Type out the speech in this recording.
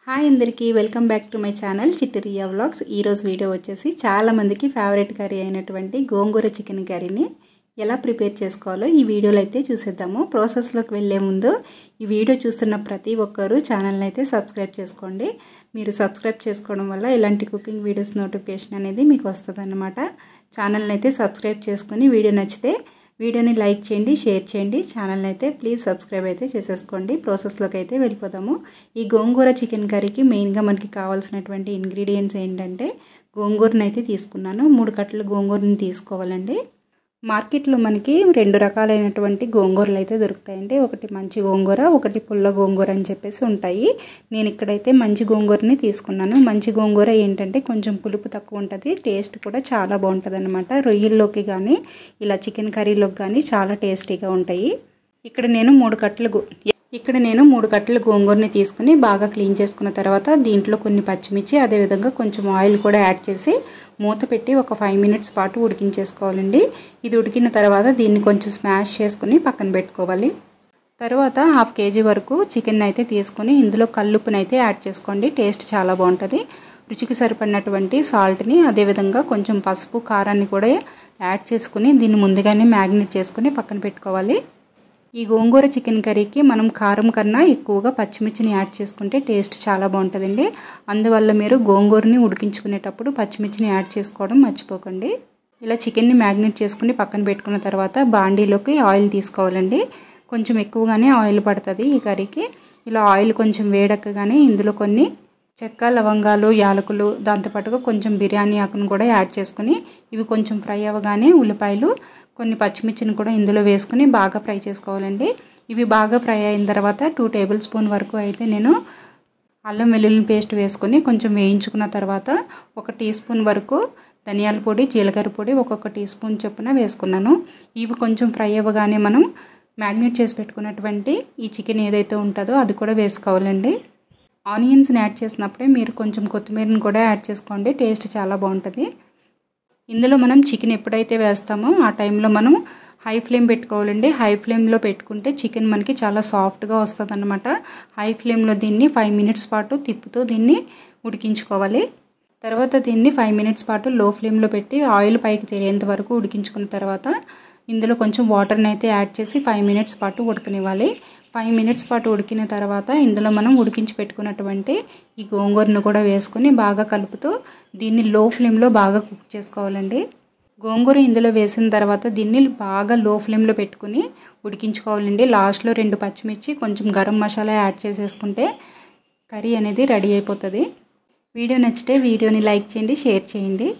Hi అందరికీ welcome back to my channel చిట్టి Riya vlogs. ఈరోజు వీడియో వచ్చేసి చాలామందికి ఫేవరెట్ కర్రీ అయినటువంటి గోంగూర చికెన్ కర్రీని ఎలా ప్రిపేర్ చేసుకోవాలో ఈ వీడియోలో అయితే చూసేద్దాము. ప్రాసెస్లోకి వెళ్ళే ముందు ఈ వీడియో చూస్తున్న ప్రతి ఒక్కరూ ఛానల్ని అయితే సబ్స్క్రైబ్ చేసుకోండి. మీరు సబ్స్క్రైబ్ చేసుకోవడం వల్ల ఇలాంటి కుకింగ్ వీడియోస్ నోటిఫికేషన్ అనేది మీకు వస్తుందన్నమాట. ఛానల్ని అయితే సబ్స్క్రైబ్ చేసుకొని వీడియో నచ్చితే వీడియోని లైక్ చేయండి, షేర్ చేయండి. ఛానల్ని అయితే ప్లీజ్ సబ్స్క్రైబ్ అయితే చేసేసుకోండి. ప్రాసెస్లోకి అయితే వెళ్ళిపోదాము. ఈ గోంగూర చికెన్ కర్రీకి మెయిన్గా మనకి కావాల్సినటువంటి ఇంగ్రీడియంట్స్ ఏంటంటే గోంగూరని అయితే తీసుకున్నాను. 3 కట్టలు గోంగూరని తీసుకోవాలండి. మార్కెట్లో మనకి 2 రకాలైనటువంటి గోంగూరలు అయితే దొరుకుతాయండి. ఒకటి మంచి గోంగూర, ఒకటి పుల్ల గోంగూర అని చెప్పేసి ఉంటాయి. నేను ఇక్కడైతే మంచి గోంగూరని తీసుకున్నాను. మంచి గోంగూర ఏంటంటే కొంచెం పులుపు తక్కువ ఉంటుంది, టేస్ట్ కూడా చాలా బాగుంటుంది అనమాట. రొయ్యల్లోకి కానీ ఇలా చికెన్ కర్రీలోకి కానీ చాలా టేస్టీగా ఉంటాయి. ఇక్కడ నేను 3 కట్టలు గోంగూరని తీసుకుని బాగా క్లీన్ చేసుకున్న తర్వాత దీంట్లో కొన్ని పచ్చిమిర్చి, అదేవిధంగా కొంచెం ఆయిల్ కూడా యాడ్ చేసి మూత పెట్టి ఒక 5 మినిట్స్ పాటు ఉడికించేసుకోవాలండి. ఇది ఉడికిన తర్వాత దీన్ని కొంచెం స్మాష్ చేసుకుని పక్కన పెట్టుకోవాలి. తర్వాత 1/2 kg వరకు చికెన్ అయితే తీసుకొని ఇందులో కల్లుప్పుని అయితే యాడ్ చేసుకోండి. టేస్ట్ చాలా బాగుంటుంది. రుచికి సరిపడినటువంటి సాల్ట్ని, అదేవిధంగా కొంచెం పసుపు, కారాన్ని కూడా యాడ్ చేసుకుని దీన్ని ముందుగానే మ్యాగ్నేట్ చేసుకుని పక్కన పెట్టుకోవాలి. ఈ గోంగూర చికెన్ కర్రీకి మనం కారం కన్నా ఎక్కువగా పచ్చిమిర్చిని యాడ్ చేసుకుంటే టేస్ట్ చాలా బాగుంటుందండి. అందువల్ల మీరు గోంగూరని ఉడికించుకునేటప్పుడు పచ్చిమిర్చిని యాడ్ చేసుకోవడం మర్చిపోకండి. ఇలా చికెన్ని మ్యాగ్నేట్ చేసుకుని పక్కన పెట్టుకున్న తర్వాత బాండీలోకి ఆయిల్ తీసుకోవాలండి. కొంచెం ఎక్కువగానే ఆయిల్ పడుతుంది ఈ కర్రీకి. ఇలా ఆయిల్ కొంచెం వేడెక్కగానే ఇందులో కొన్ని చెక్క, లవంగాలు, యాలకులు, దాంతోపాటుగా కొంచెం బిర్యానీ ఆకును కూడా యాడ్ చేసుకుని ఇవి కొంచెం ఫ్రై అవ్వగానే ఉల్లిపాయలు, కొన్ని పచ్చిమిర్చిని కూడా ఇందులో వేసుకుని బాగా ఫ్రై చేసుకోవాలండి. ఇవి బాగా ఫ్రై అయిన తర్వాత 2 టేబుల్ స్పూన్ వరకు అయితే నేను అల్లం వెల్లుల్లి పేస్ట్ వేసుకొని కొంచెం వేయించుకున్న తర్వాత 1 టీ స్పూన్ వరకు ధనియాల పొడి, జీలకర్ర పొడి ఒక్కొక్క టీ స్పూన్ చొప్పున వేసుకున్నాను. ఇవి కొంచెం ఫ్రై అవ్వగానే మనం మ్యాగ్నేట్ చేసి పెట్టుకున్నటువంటి ఈ చికెన్ ఏదైతే ఉంటుందో అది కూడా వేసుకోవాలండి. ఆనియన్స్ని యాడ్ చేసినప్పుడే మీరు కొంచెం కొత్తిమీరని కూడా యాడ్ చేసుకోండి. టేస్ట్ చాలా బాగుంటుంది. ఇందులో మనం చికెన్ ఎప్పుడైతే వేస్తామో ఆ టైంలో మనం హై ఫ్లేమ్ పెట్టుకోవాలండి. హై ఫ్లేమ్లో పెట్టుకుంటే చికెన్ మనకి చాలా సాఫ్ట్గా వస్తుంది అన్నమాట. హై ఫ్లేమ్లో దీన్ని 5 మినిట్స్ పాటు తిప్పుతూ దీన్ని ఉడికించుకోవాలి. తర్వాత దీన్ని 5 మినిట్స్ పాటు లో ఫ్లేమ్లో పెట్టి ఆయిల్ పైకి తేలేంత వరకు ఉడికించుకున్న తర్వాత ఇందులో కొంచెం వాటర్ని అయితే యాడ్ చేసి 5 మినిట్స్ పాటు ఉడకనివ్వాలి. 5 మినిట్స్ పాటు ఉడికిన తర్వాత ఇందులో మనం ఉడికించి పెట్టుకున్నటువంటి ఈ గోంగూరను కూడా వేసుకొని బాగా కలుపుతూ దీన్ని లో ఫ్లేమ్లో బాగా కుక్ చేసుకోవాలండి. గోంగూర ఇందులో వేసిన తర్వాత దీన్ని బాగా లో ఫ్లేమ్లో పెట్టుకుని ఉడికించుకోవాలండి. లాస్ట్లో 2 పచ్చిమిర్చి, కొంచెం గరం మసాలా యాడ్ చేసేసుకుంటే కర్రీ అనేది రెడీ అయిపోతుంది. వీడియో నచ్చితే వీడియోని లైక్ చేయండి, షేర్ చేయండి.